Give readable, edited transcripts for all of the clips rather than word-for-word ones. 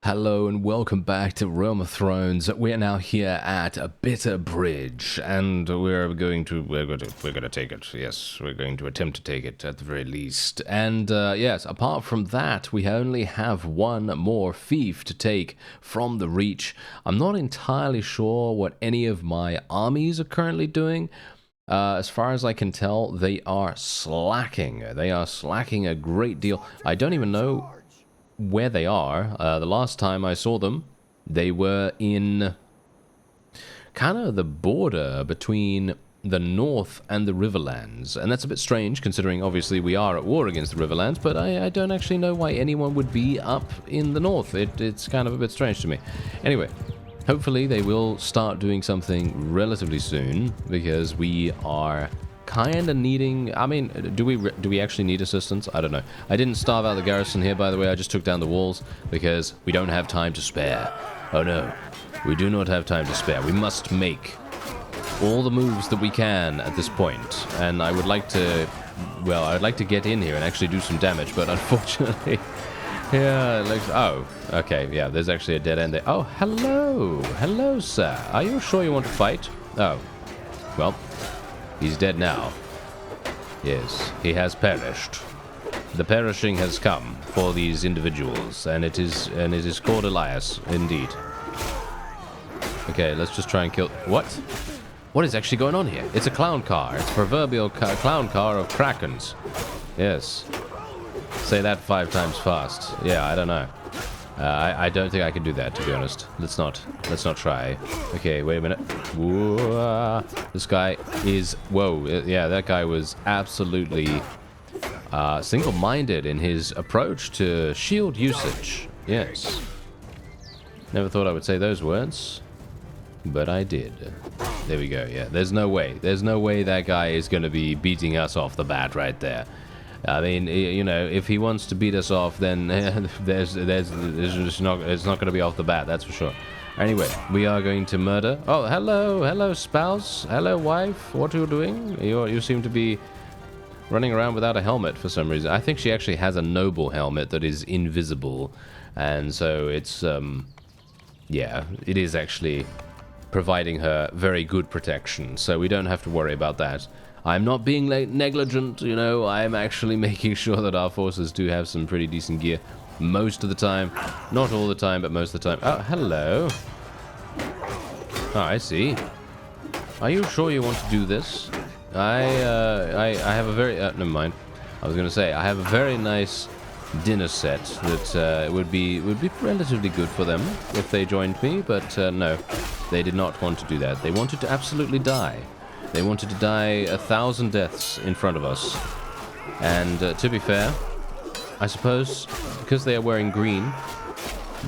Hello and welcome back to Realm of Thrones. We are now here at a Bitter Bridge, and we're going to take it. Yes, we're going to attempt to take it at the very least. And yes, apart from that, we only have one more fief to take from the Reach. I'm not entirely sure what any of my armies are currently doing. As far as I can tell, they are slacking. They are slacking a great deal. I don't even know where they are. The last time I saw them, they were in kind of the border between the north and the Riverlands, and that's a bit strange considering obviously we are at war against the Riverlands, but I don't actually know why anyone would be up in the north. It's kind of a bit strange to me. Anyway, hopefully they will start doing something relatively soon, because we are kind of needing. I mean, do we actually need assistance? I don't know. I didn't starve out the garrison here, by the way. I just took down the walls because we don't have time to spare. Oh no, we do not have time to spare. We must make all the moves that we can at this point, and I would like to, well, I would like to get in here and actually do some damage, but unfortunately, yeah, like, oh, okay, yeah, there's actually a dead end there. Oh, hello, sir. Are you sure you want to fight? Oh, well, he's dead now. Yes, he has perished. The perishing has come for these individuals, and it is called Elias, indeed. Okay, let's just try and kill. What? What is actually going on here? It's a clown car. It's a proverbial clown car of krakens. Yes. Say that 5 times fast. Yeah, I don't know. I don't think I can do that, to be honest. Let's not try. Okay, wait a minute. Whoa. This guy is, whoa, yeah, that guy was absolutely single-minded in his approach to shield usage. Yes. Never thought I would say those words, but I did. There we go. Yeah, there's no way that guy is going to be beating us off the bat right there. I mean, you know, if he wants to beat us off, then it's not going to be off the bat, that's for sure. Anyway, we are going to murder. Oh, hello, spouse, hello, wife. What are you doing? You seem to be running around without a helmet for some reason. I think she actually has a noble helmet that is invisible, and so it's yeah, it is actually providing her very good protection, so we don't have to worry about that. I'm not being negligent, you know, I'm actually making sure that our forces do have some pretty decent gear most of the time. Not all the time, but most of the time. Oh, hello. Oh, I see. Are you sure you want to do this? I have a very, never mind. I was going to say, I have a very nice dinner set that would be relatively good for them if they joined me, but no, they did not want to do that. They wanted to absolutely die. They wanted to die 1,000 deaths in front of us. And to be fair, I suppose because they are wearing green,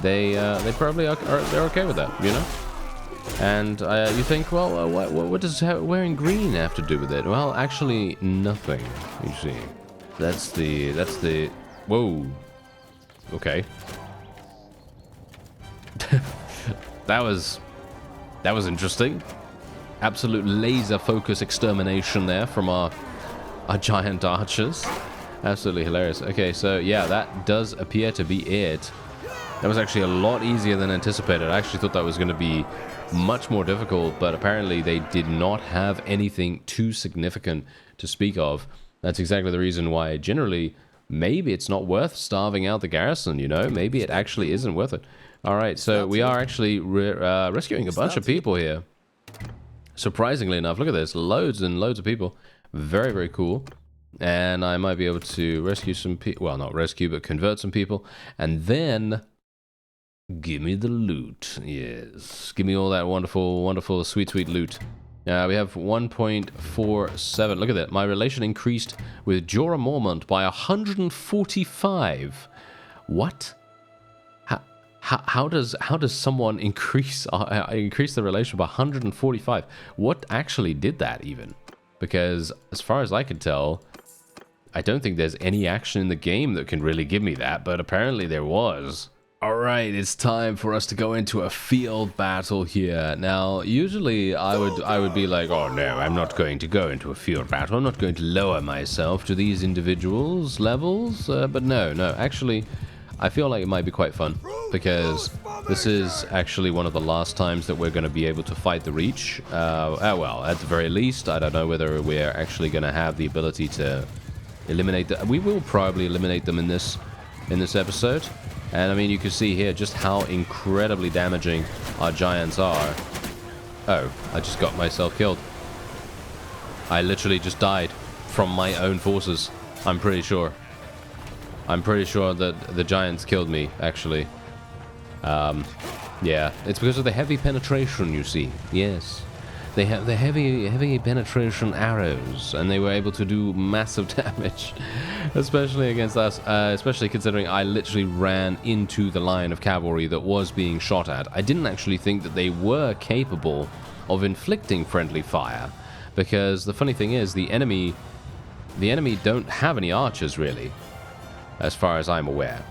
they probably they're okay with that, you know. And you think, well, what does wearing green have to do with it? Well, actually, nothing. You see, that's the whoa. Okay. that was interesting. Absolute laser focus extermination there from our giant archers. Absolutely hilarious. Okay, so yeah, that does appear to be it. That was actually a lot easier than anticipated. I actually thought that was going to be much more difficult, but apparently they did not have anything too significant to speak of. That's exactly the reason why generally maybe it's not worth starving out the garrison, you know? Maybe it actually isn't worth it. All right, so we are actually rescuing a bunch of people here. Surprisingly enough, look at this. Loads and loads of people. Very, very cool. And I might be able to rescue some people. Well, not rescue, but convert some people. And then give me the loot. Yes. Give me all that wonderful, wonderful, sweet, sweet loot. We have 1.47. Look at that. My relation increased with Jorah Mormont by 145. What? How does someone increase the relation by 145? What actually did that even? Because as far as I can tell, I don't think there's any action in the game that can really give me that, but apparently there was. Alright, it's time for us to go into a field battle here. Now, usually I would be like, oh no, I'm not going to go into a field battle. I'm not going to lower myself to these individuals' levels. But no, actually, I feel like it might be quite fun, because this is actually one of the last times that we're going to be able to fight the Reach. Well, at the very least, I don't know whether we're actually going to have the ability to eliminate them. We will probably eliminate them in this episode. And I mean, you can see here just how incredibly damaging our giants are. Oh, I just got myself killed. I literally just died from my own forces. I'm pretty sure. I'm pretty sure that the giants killed me, actually. Yeah, it's because of the heavy penetration, you see. Yes. They have the heavy penetration arrows, and they were able to do massive damage, especially against us, especially considering I literally ran into the line of cavalry that was being shot at. I didn't actually think that they were capable of inflicting friendly fire, because the funny thing is, the enemy don't have any archers, really, as far as I'm aware.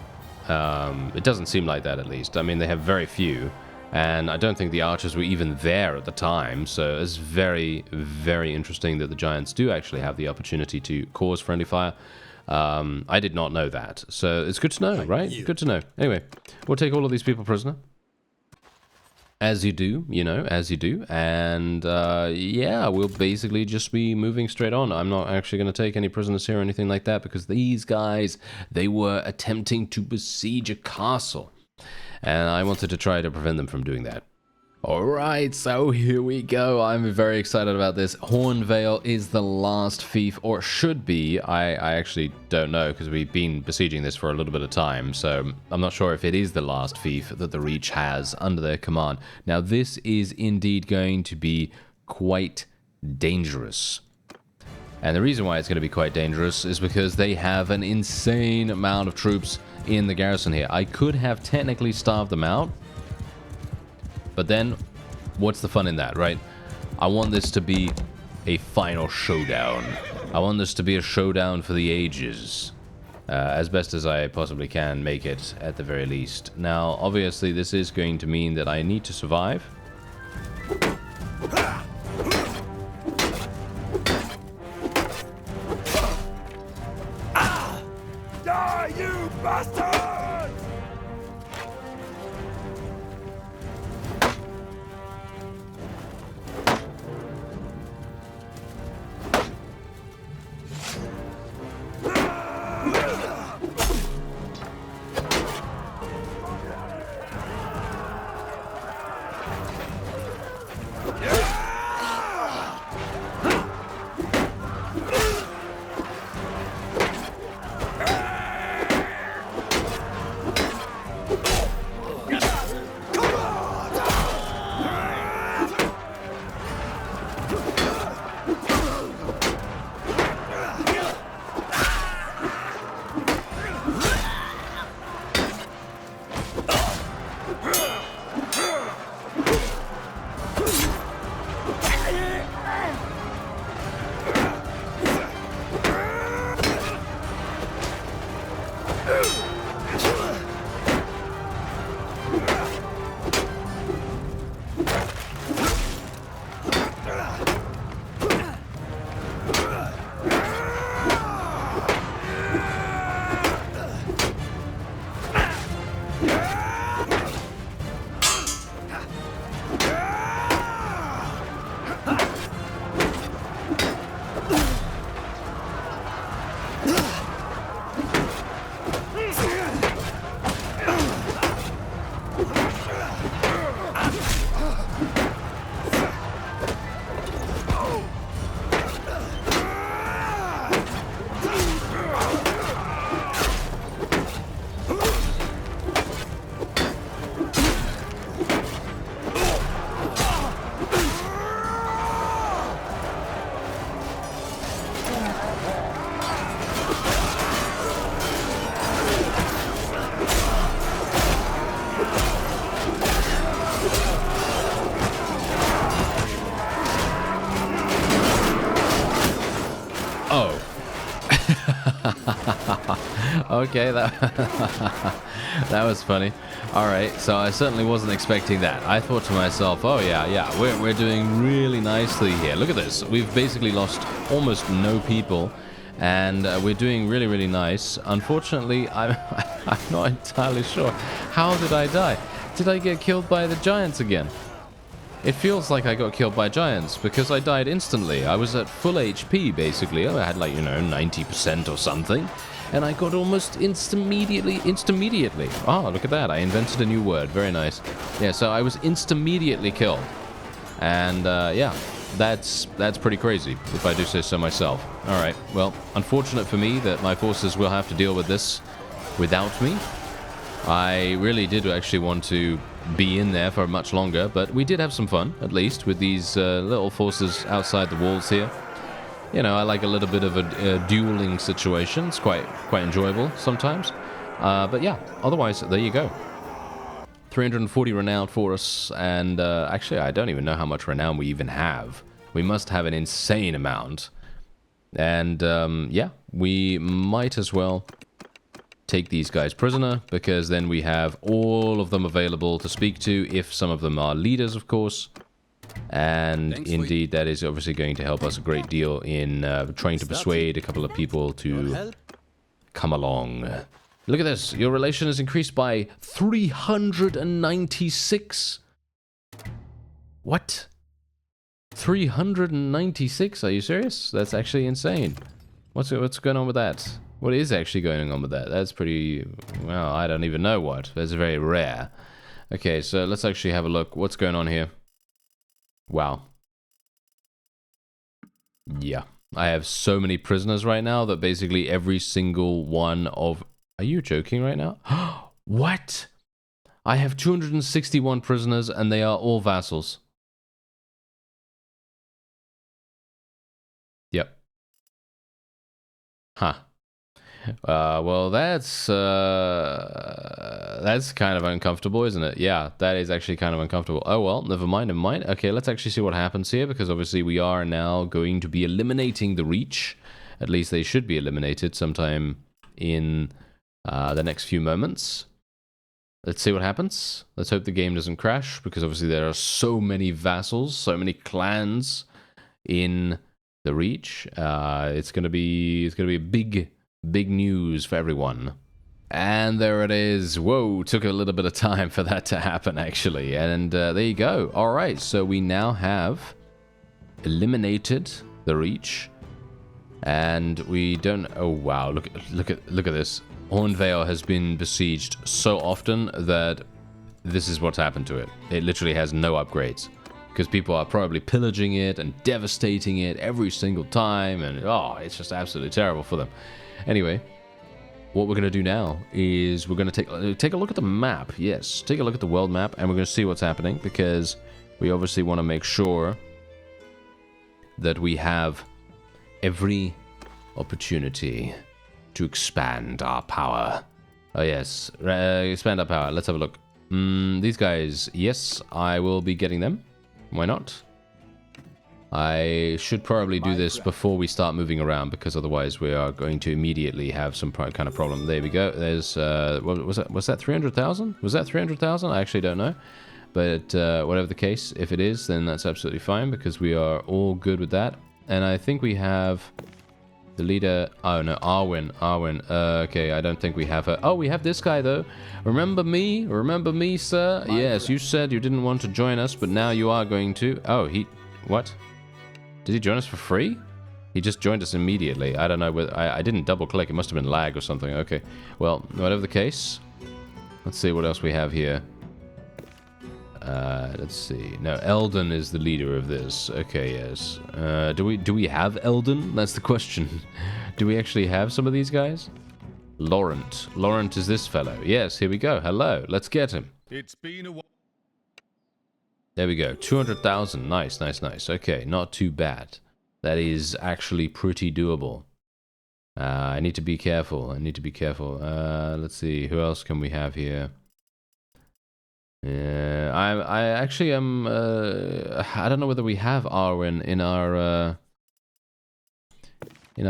It doesn't seem like that, at least. I mean, they have very few. And I don't think the archers were even there at the time, so it's very, very interesting that the giants do actually have the opportunity to cause friendly fire. I did not know that, so it's good to know, right? Good to know. Anyway, we'll take all of these people prisoner. As you do, you know, as you do. And, yeah, we'll basically just be moving straight on. I'm not actually going to take any prisoners here or anything like that, because these guys, they were attempting to besiege a castle. And I wanted to try to prevent them from doing that. Alright, so here we go. I'm very excited about this. Hornvale is the last fief, or should be. I actually don't know, because we've been besieging this for a little bit of time, so I'm not sure if it is the last fief that the Reach has under their command. Now, this is indeed going to be quite dangerous. And the reason why it's going to be quite dangerous is because they have an insane amount of troops in the garrison here. I could have technically starved them out, but then what's the fun in that, right? I want this to be a final showdown. I want this to be a showdown for the ages, as best as I possibly can make it, at the very least. Now, obviously, this is going to mean that I need to survive. Die, you bastard! Okay, that was funny. Alright, so I certainly wasn't expecting that. I thought to myself, oh yeah, we're doing really nicely here. Look at this. We've basically lost almost no people, And we're doing really, really nice. Unfortunately, I'm not entirely sure. How did I die? Did I get killed by the giants again? It feels like I got killed by giants because I died instantly. I was at full HP, basically. I had like, 90% or something. And I got almost immediately. Oh, look at that. I invented a new word. Very nice. Yeah, so I was immediately killed. And, yeah, that's pretty crazy, if I do say so myself. All right, well, unfortunate for me that my forces will have to deal with this without me. I really did actually want to be in there for much longer, but we did have some fun, at least, with these little forces outside the walls here. I like a little bit of a dueling situation. It's quite enjoyable sometimes. But yeah, otherwise, there you go. 340 renown for us, and actually, I don't even know how much renown we even have. We must have an insane amount. And yeah, we might as well take these guys prisoner, because then we have all of them available to speak to, if some of them are leaders, of course. And indeed, that is obviously going to help us a great deal in trying to persuade a couple of people to come along. Look at this. Your relation is increased by 396. What? 396? Are you serious? That's actually insane. What's going on with that? What is actually going on with that? That's pretty... well, I don't even know what. That's very rare. Okay, so let's actually have a look. What's going on here? Wow. Yeah. I have so many prisoners right now that basically every single one of... Are you joking right now? What? I have 261 prisoners and they are all vassals. Yep. Huh. Well, that's kind of uncomfortable, isn't it? Yeah, that is actually kind of uncomfortable. Oh, well, never mind. Okay, let's actually see what happens here, because obviously we are now going to be eliminating the Reach. At least they should be eliminated sometime in the next few moments. Let's see what happens. Let's hope the game doesn't crash, because obviously there are so many vassals, so many clans in the Reach. It's gonna be big news for everyone. And there it is. Whoa, took a little bit of time for that to happen, actually. And there you go. All right, so we now have eliminated the Reach. And we don't... oh, wow, look at this. Hornvale has been besieged so often that this is what's happened to it. It literally has no upgrades, because people are probably pillaging it and devastating it every single time, and oh, it's just absolutely terrible for them. Anyway, what we're going to do now is we're going to take a look at the map. Yes, take a look at the world map, and we're going to see what's happening, because we obviously want to make sure that we have every opportunity to expand our power. Oh yes, expand our power. Let's have a look. These guys, yes, I will be getting them. Why not? I should probably do this before we start moving around, because otherwise we are going to immediately have some kind of problem. There we go. There's, what was that 300,000? Was that 300,000? I actually don't know. But whatever the case, if it is, then that's absolutely fine, because we are all good with that. And I think we have the leader... oh no, Arwen. Okay, I don't think we have her. Oh, we have this guy though. Remember me, sir? Yes, you said you didn't want to join us, but now you are going to. Oh, what? Did he join us for free? He just joined us immediately. I don't know whether... I didn't double click. It must have been lag or something. Okay, well, whatever the case, let's see what else we have here. Let's see. No, Eldon is the leader of this. Okay, yes. Do we have Eldon? That's the question. Do we actually have some of these guys? Laurent. Laurent is this fellow. Yes, here we go. Hello. Let's get him. It's been a while. There we go. 200,000. Nice. Okay, not too bad. That is actually pretty doable. I need to be careful. Let's see. Who else can we have here? Yeah, I actually am. I don't know whether we have Arwen in our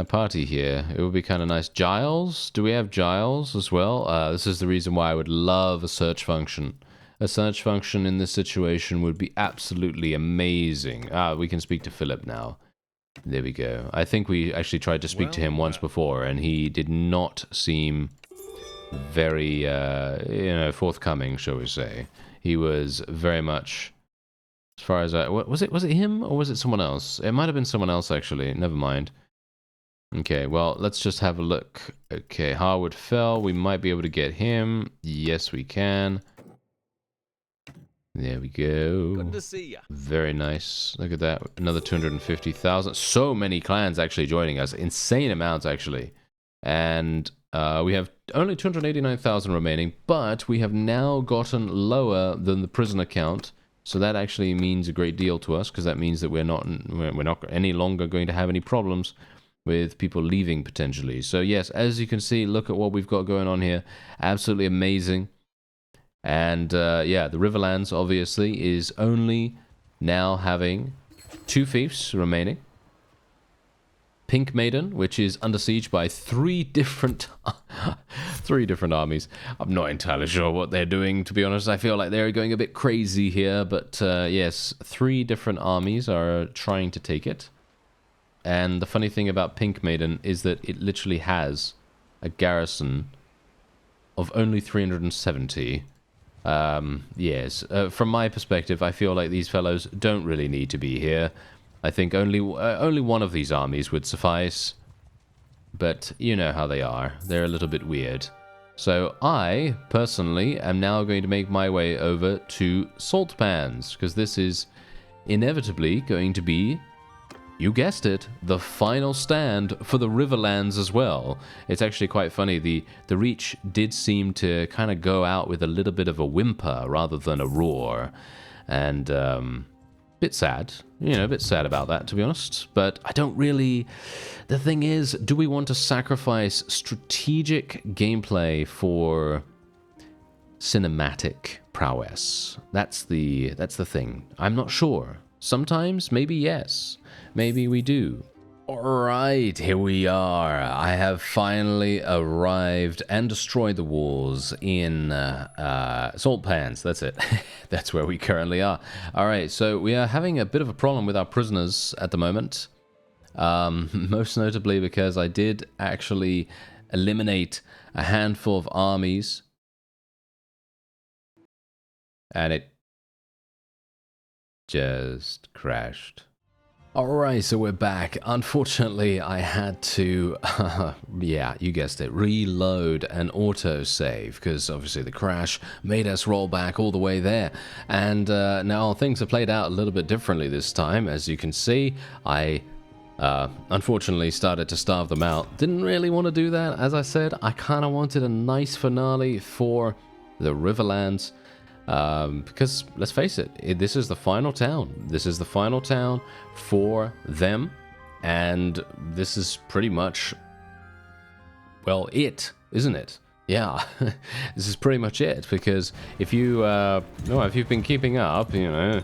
party here. It would be kind of nice. Giles? Do we have Giles as well? This is the reason why I would love a search function. A search function in this situation would be absolutely amazing. We can speak to Philip now. There we go. I think we actually tried to speak to him once before, and he did not seem very, forthcoming, shall we say. He was very much, as far as was it him, or was it someone else? It might have been someone else, actually. Never mind. Okay, well, let's just have a look. Okay, Harwood fell. We might be able to get him. Yes, we can. There we go. Good to see ya. Very nice. Look at that. Another 250,000. So many clans actually joining us. Insane amounts, actually. And we have only 289,000 remaining, but we have now gotten lower than the prisoner count. So that actually means a great deal to us, because that means that we're not any longer going to have any problems with people leaving potentially. So yes, as you can see, look at what we've got going on here. Absolutely amazing. And yeah, the Riverlands obviously is only now having 2 fiefs remaining. Pink Maiden, which is under siege by 3 different armies. I'm not entirely sure what they're doing, to be honest. I feel like they're going a bit crazy here, but yes, 3 different armies are trying to take it. And the funny thing about Pink Maiden is that it literally has a garrison of only 370. Yes, from my perspective, I feel like these fellows don't really need to be here. I think only one of these armies would suffice. But you know how they are. They're a little bit weird. So I, personally, am now going to make my way over to Salt Pans, because this is inevitably going to be, you guessed it, the final stand for the Riverlands as well. It's actually quite funny. The Reach did seem to kind of go out with a little bit of a whimper rather than a roar. And, bit sad. You know, a bit sad about that, to be honest. But I don't really... The thing is, do we want to sacrifice strategic gameplay for cinematic prowess? That's the thing. I'm not sure. Sometimes, maybe yes. Maybe we do. Alright, here we are. I have finally arrived and destroyed the walls in Salt Pans. That's it. That's where we currently are. Alright, so we are having a bit of a problem with our prisoners at the moment. Most notably because I did actually eliminate a handful of armies. And it just crashed. Alright, so we're back. Unfortunately, I had to, yeah, you guessed it, reload and autosave, because obviously the crash made us roll back all the way there. And now things have played out a little bit differently this time. As you can see, I unfortunately started to starve them out. Didn't really want to do that. As I said, I kind of wanted a nice finale for the Riverlands. Because, let's face it, this is the final town. This is the final town for them. And this is pretty much, well, it, isn't it? Yeah, this is pretty much it. Because if you've been keeping up, you know,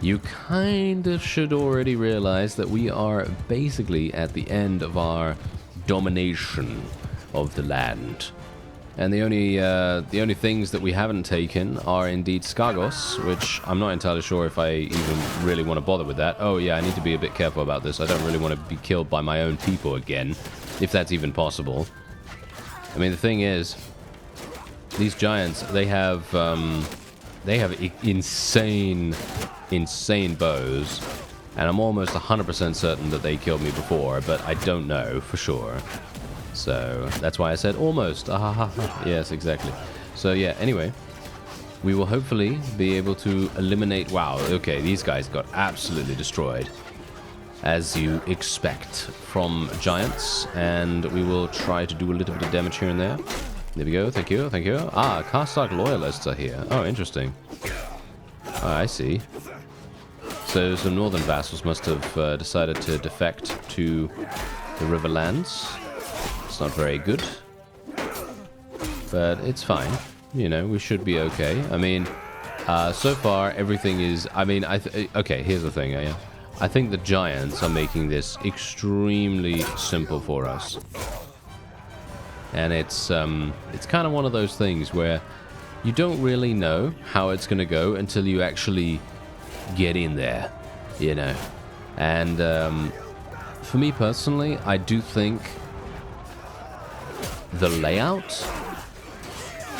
you kind of should already realize that we are basically at the end of our domination of the land. And the only things that we haven't taken are indeed Skagos, which I'm not entirely sure if I even really want to bother with that. Oh yeah, I need to be a bit careful about this. I don't really want to be killed by my own people again, if that's even possible. I mean, the thing is, these giants, they have insane bows, and I'm almost 100% certain that they killed me before, but I don't know for sure. So that's why I said almost. Yes, exactly. So yeah, anyway, we will hopefully be able to eliminate... Wow, okay, these guys got absolutely destroyed, as you expect from giants. And we will try to do a little bit of damage here and there. There we go, thank you, thank you. Ah, Karstark loyalists are here. Oh, interesting. Oh, I see. So some northern vassals must have decided to defect to the Riverlands. Not very good, but it's fine. You know, we should be okay. I mean, so far everything is. I mean, okay. Here's the thing. I think the giants are making this extremely simple for us, and it's kind of one of those things where you don't really know how it's gonna go until you actually get in there, you know, and for me personally, I do think the layout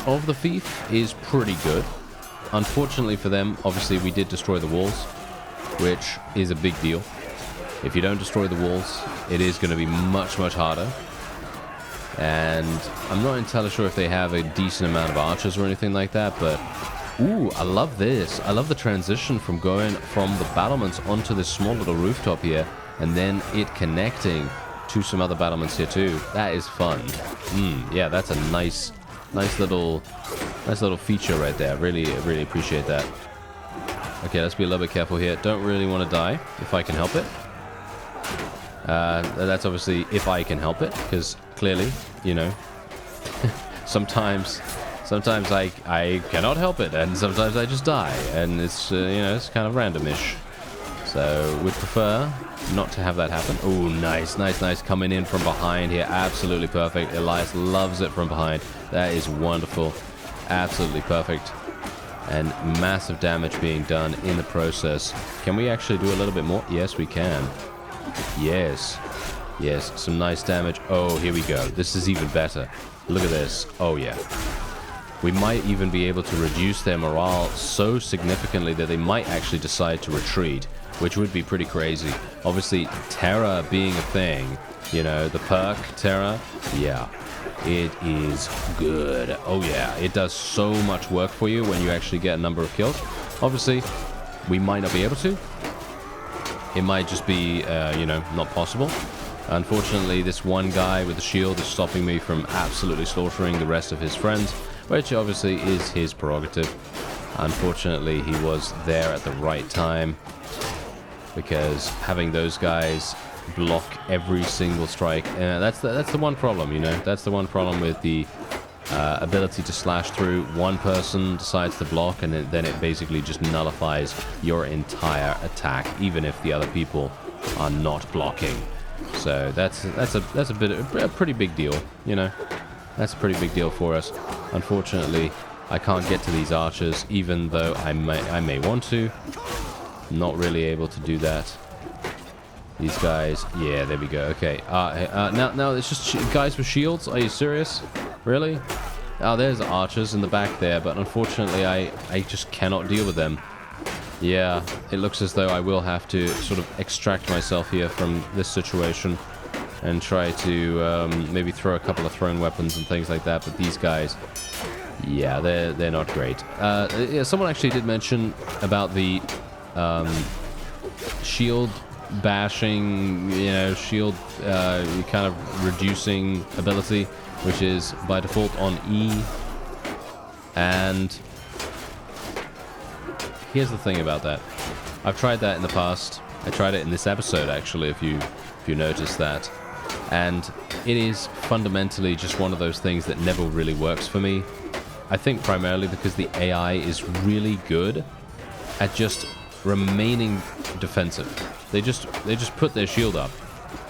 of the Fief is pretty good. Unfortunately for them, obviously we did destroy the walls, which is a big deal. If you don't destroy the walls, it is going to be much, much harder. And I'm not entirely sure if they have a decent amount of archers or anything like that, but ooh, I love this. I love the transition from going from the battlements onto this small little rooftop here, and then it connecting to some other battlements here too. That is fun. Yeah, that's a nice little feature right there. Really appreciate that. Okay, let's be a little bit careful here. Don't really want to die if I can help it. That's obviously if I can help it, because clearly, you know, sometimes I cannot help it, and sometimes I just die, and it's you know, it's kind of randomish. So we'd prefer not to have that happen. Oh, nice. Coming in from behind here. Absolutely perfect. Elias loves it from behind. That is wonderful. Absolutely perfect. And massive damage being done in the process. Can we actually do a little bit more? Yes, we can. Yes. Some nice damage. Oh, here we go. This is even better. Look at this. Oh, yeah. We might even be able to reduce their morale so significantly that they might actually decide to retreat, which would be pretty crazy. Obviously, terror being a thing, you know, the perk terror, yeah, it is good. Oh yeah, it does so much work for you when you actually get a number of kills. Obviously, we might not be able to. It might just be, you know, not possible. Unfortunately, this one guy with the shield is stopping me from absolutely slaughtering the rest of his friends, which obviously is his prerogative. Unfortunately, he was there at the right time, because having those guys block every single strike, that's the one problem, you know. That's the one problem with the ability to slash through. One person decides to block, and then it basically just nullifies your entire attack, even if the other people are not blocking. So that's a pretty big deal, you know. That's a pretty big deal for us. Unfortunately, I can't get to these archers, even though I may want to. Not really able to do that. These guys, yeah, there we go. Okay, now it's just guys with shields. Are you serious? Really? Oh, there's archers in the back there, but unfortunately, I just cannot deal with them. Yeah, it looks as though I will have to sort of extract myself here from this situation and try to maybe throw a couple of thrown weapons and things like that. But these guys, yeah, they're not great. Yeah, someone actually did mention about the shield bashing, you know, shield kind of reducing ability, which is by default on E. And here's the thing about that. I've tried that in the past. I tried it in this episode, actually, if you noticed that. And it is fundamentally just one of those things that never really works for me. I think primarily because the AI is really good at just remaining defensive. They just put their shield up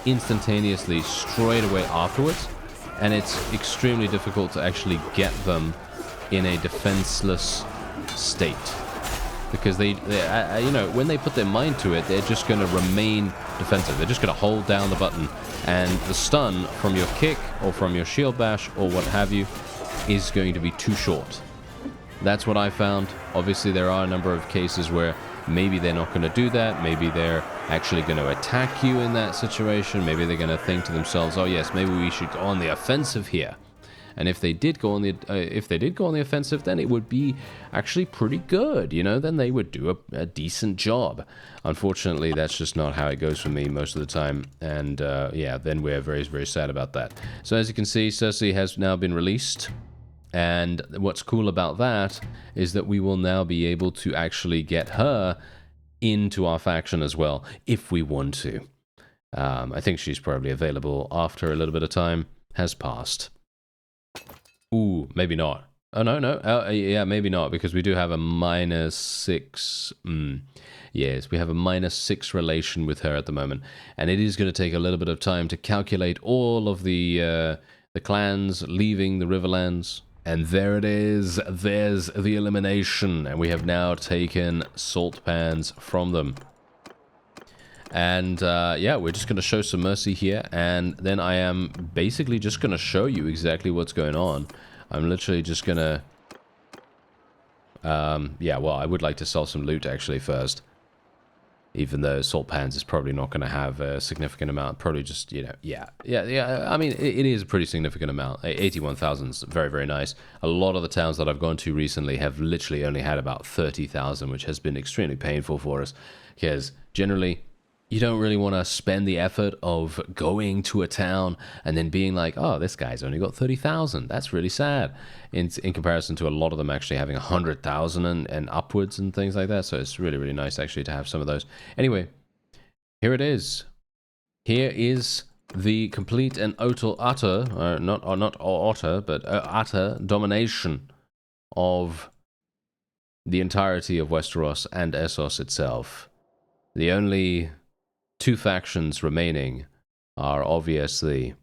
instantaneously straight away afterwards, and it's extremely difficult to actually get them in a defenseless state, because they you know, when they put their mind to it, they're just going to remain defensive. They're just going to hold down the button, and the stun from your kick or from your shield bash or what have you is going to be too short. That's what I found. Obviously, there are a number of cases where maybe they're not going to do that. Maybe they're actually going to attack you in that situation. Maybe they're going to think to themselves, "Oh yes, maybe we should go on the offensive here." And if they did go on the offensive, then it would be actually pretty good, you know. Then they would do a decent job. Unfortunately, that's just not how it goes for me most of the time. And yeah, then we're very, very sad about that. So as you can see, Cersei has now been released. And what's cool about that is that we will now be able to actually get her into our faction as well, if we want to. I think she's probably available after a little bit of time has passed. Ooh, maybe not. Oh, no. Yeah, maybe not, because we do have a -6. Yes, we have a -6 relation with her at the moment. And it is going to take a little bit of time to calculate all of the clans leaving the Riverlands. And there it is. There's the elimination. And we have now taken salt pans from them. And yeah, we're just going to show some mercy here, and then I am basically just going to show you exactly what's going on. I'm literally just going to... yeah, well, I would like to sell some loot actually first. Even though salt pans is probably not going to have a significant amount. Probably just, you know, yeah. I mean, it is a pretty significant amount. 81,000 is very, very nice. A lot of the towns that I've gone to recently have literally only had about 30,000, which has been extremely painful for us. Because generally, you don't really want to spend the effort of going to a town and then being like, oh, this guy's only got 30,000. That's really sad. In comparison to a lot of them actually having 100,000 and upwards and things like that. So it's really, really nice actually to have some of those. Anyway, here it is. Here is the complete and utter, utter domination of the entirety of Westeros and Essos itself. The only two factions remaining are obviously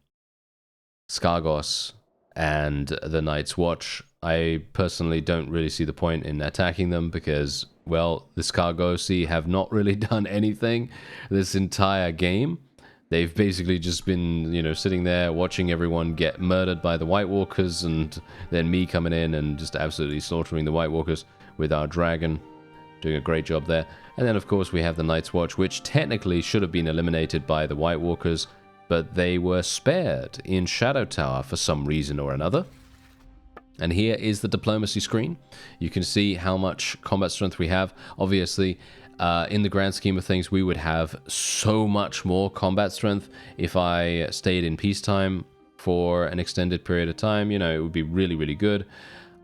Skargos and the Night's Watch. I personally don't really see the point in attacking them because, well, the Skargosi have not really done anything this entire game. They've basically just been, you know, sitting there watching everyone get murdered by the White Walkers, and then me coming in and just absolutely slaughtering the White Walkers with our dragon. Doing a great job there. And then, of course, we have the Night's Watch, which technically should have been eliminated by the White Walkers, but they were spared in Shadow Tower for some reason or another. And here is the diplomacy screen. You can see how much combat strength we have. Obviously, in the grand scheme of things, we would have so much more combat strength if I stayed in peacetime for an extended period of time. You know, it would be really, really good.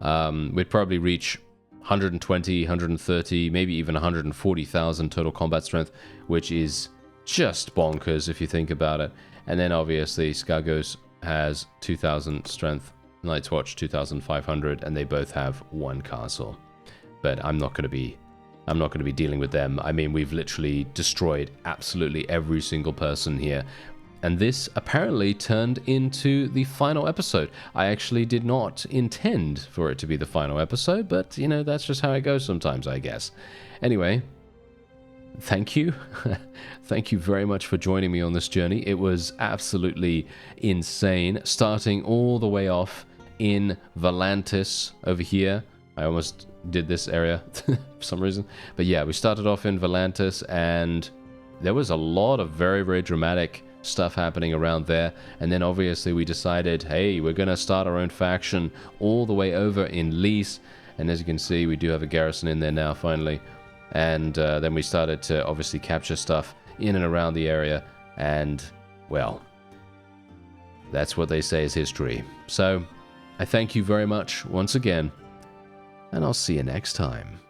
We'd probably reach 120, 130, maybe even 140,000 total combat strength, which is just bonkers if you think about it. And then obviously Skargos has 2,000 strength, Night's Watch 2,500, and they both have one castle. But I'm not going to be dealing with them. I mean, we've literally destroyed absolutely every single person here. And this apparently turned into the final episode. I actually did not intend for it to be the final episode, but, you know, that's just how it goes sometimes, I guess. Anyway, thank you. Thank you very much for joining me on this journey. It was absolutely insane, starting all the way off in Volantis over here. I almost did this area for some reason. But yeah, we started off in Volantis, and there was a lot of very, very dramatic stuff happening around there. And then obviously we decided, hey, we're going to start our own faction all the way over in Lys. And as you can see, we do have a garrison in there now, finally. And then we started to obviously capture stuff in and around the area. And, well, that's what they say is history. So I thank you very much once again, and I'll see you next time.